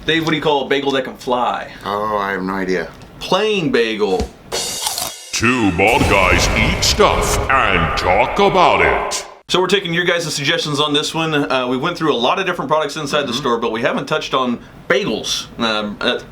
Dave, what do you call a bagel that can fly? Oh, I have no idea. Plain bagel. Two bald guys eat stuff and talk about it. So we're taking your guys' suggestions on this one. We went through a lot of different products inside the store, but we haven't touched on bagels.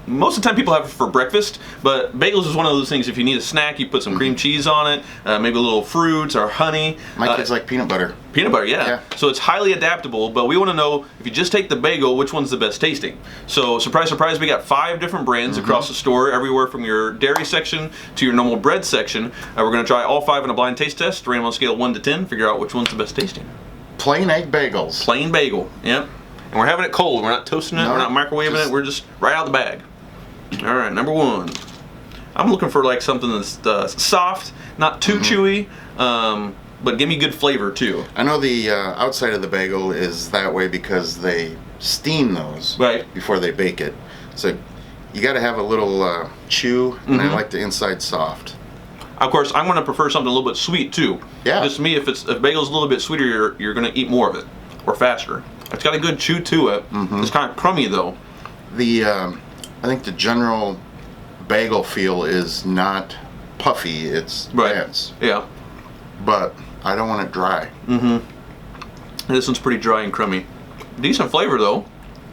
Most of the time people have it for breakfast, but bagels is one of those things, if you need a snack, you put some cream cheese on it, maybe a little fruits or honey. My kids like peanut butter. Peanut butter, yeah. So it's highly adaptable, but we want to know, if you just take the bagel, which one's the best tasting? So surprise, surprise, we got 5 different brands across the store, everywhere from your dairy section to your normal bread section. We're going to try all 5 in a blind taste test, rate them on a scale of 1 to 10, figure out which one's the best tasting. Plain egg bagels. Plain bagel, yep. And we're having it cold. We're not toasting it, No, we're not microwaving it, we're just right out of the bag. All right, number 1. I'm looking for like something that's soft, not too chewy, but give me good flavor too. I know the outside of the bagel is that way because they steam those before they bake it. So you got to have a little chew, and I like the inside soft. Of course, I'm going to prefer something a little bit sweet too. Yeah. Just me, if bagel's a little bit sweeter, you're going to eat more of it, or faster. It's got a good chew to it. It's kind of crummy though. I think the general bagel feel is not puffy, it's dense. Yeah. But I don't want it dry. This one's pretty dry and crummy. Decent flavor though,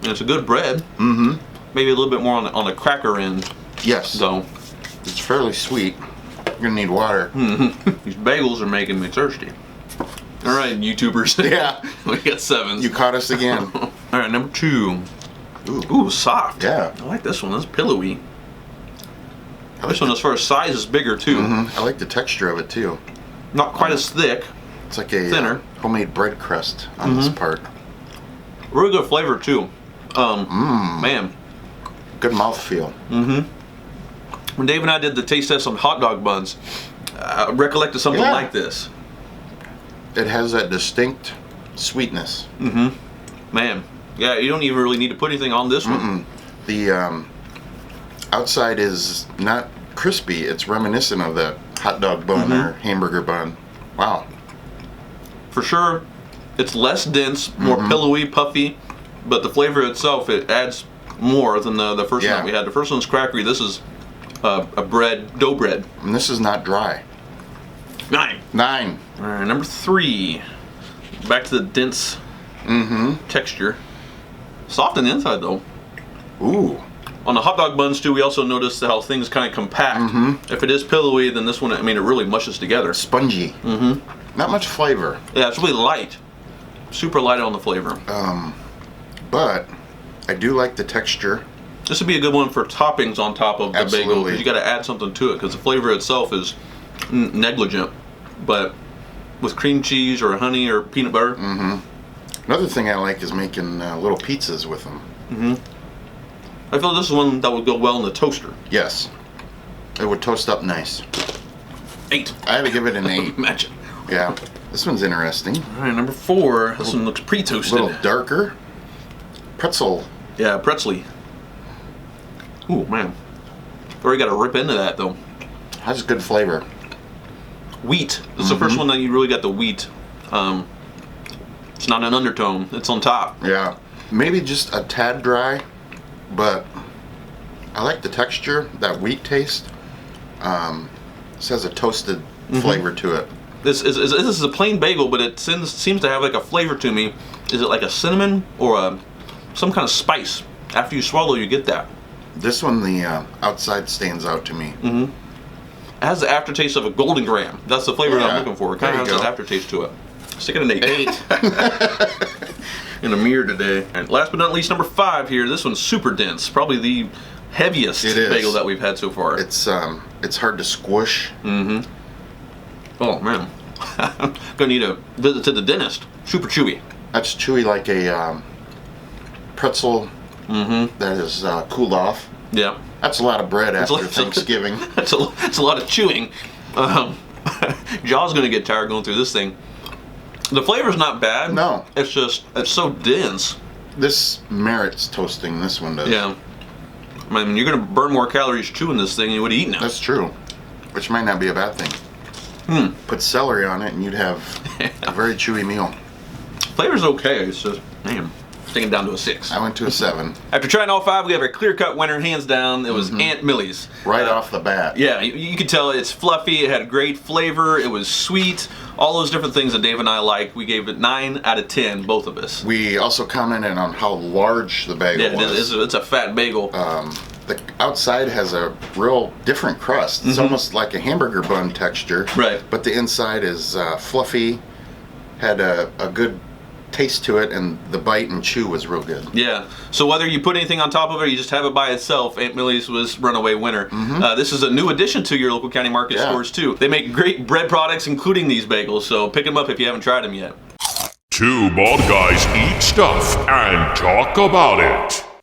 and it's a good bread. Maybe a little bit more on the cracker end. Yes. So it's fairly sweet. You're gonna need water. These bagels are making me thirsty. All right, YouTubers. Yeah. We got 7s. You caught us again. All right, number 2. Ooh, soft. Yeah. I like this one. That's pillowy. This one, as far as size, is bigger too. I like the texture of it too. Not quite as thick. It's like a thinner homemade bread crust on this part. Really good flavor too. Man. Good mouthfeel. When Dave and I did the taste test on hot dog buns, I recollected something like this. It has that distinct sweetness. Man. Yeah, you don't even really need to put anything on this one. The outside is not crispy. It's reminiscent of that hot dog bun or hamburger bun. Wow. For sure, it's less dense, more pillowy, puffy, but the flavor itself, it adds more than the first one we had. The first one's crackery. This is a dough bread. And this is not dry. 9. 9. All right, number 3. Back to the dense texture. Soft on the inside though. Ooh. On the hot dog buns too, we also noticed how things kind of compact. If it is pillowy, then this one, I mean, it really mushes together. Spongy. Not much flavor. Yeah, it's really light. Super light on the flavor. But I do like the texture. This would be a good one for toppings on top of the bagel, because you got to add something to it, because the flavor itself is negligent. But with cream cheese or honey or peanut butter. Another thing I like is making little pizzas with them. I feel this is one that would go well in the toaster. Yes. It would toast up nice. 8. I had to give it an 8. Imagine. Yeah. This one's interesting. All right, number 4. This one looks pre-toasted. A little darker. Pretzel. Yeah, pretzely. Ooh, man. Already got to rip into that though. Has good flavor. Wheat. This is the first one that you really got the wheat. It's not an undertone. It's on top. Yeah. Maybe just a tad dry, but I like the texture, that wheat taste. This has a toasted flavor to it. This is a plain bagel, but it seems to have like a flavor to me. Is it like a cinnamon or some kind of spice? After you swallow, you get that. This one, the outside stands out to me. It has the aftertaste of a golden graham. That's the flavor that I'm looking for. It kind of has an aftertaste to it. Stick it an 8. 8. In a mirror today. And last but not least, number 5 here. This one's super dense. Probably the heaviest bagel that we've had so far. It's hard to squish. Oh man, gonna need a visit to the dentist. Super chewy. That's chewy like a pretzel that is cooled off. Yeah. That's a lot of bread after Thanksgiving. That's a lot of chewing. Jaw's gonna get tired going through this thing. The flavor's not bad. No. It's just, it's so dense. This merits toasting, this one does. Yeah. I mean, you're gonna burn more calories chewing this thing than you would eating it. That's true. Which might not be a bad thing. Put celery on it and you'd have a very chewy meal. Flavor's okay, it's just, man. taking it down to a 6. I went to a 7. After trying all 5, we have our clear-cut winner, hands down. It was Aunt Millie's. Right off the bat. Yeah, you could tell it's fluffy, it had great flavor, it was sweet, all those different things that Dave and I like. We gave it 9 out of 10, both of us. We also commented on how large the bagel was. It's a fat bagel. The outside has a real different crust. It's almost like a hamburger bun texture. Right. But the inside is fluffy, had a good taste to it, and the bite and chew was real good. Yeah. So whether you put anything on top of it or you just have it by itself, Aunt Millie's was runaway winner. This is a new addition to your local county market stores too. They make great bread products, including these bagels, so pick them up if you haven't tried them yet. 2 bald guys eat stuff and talk about it.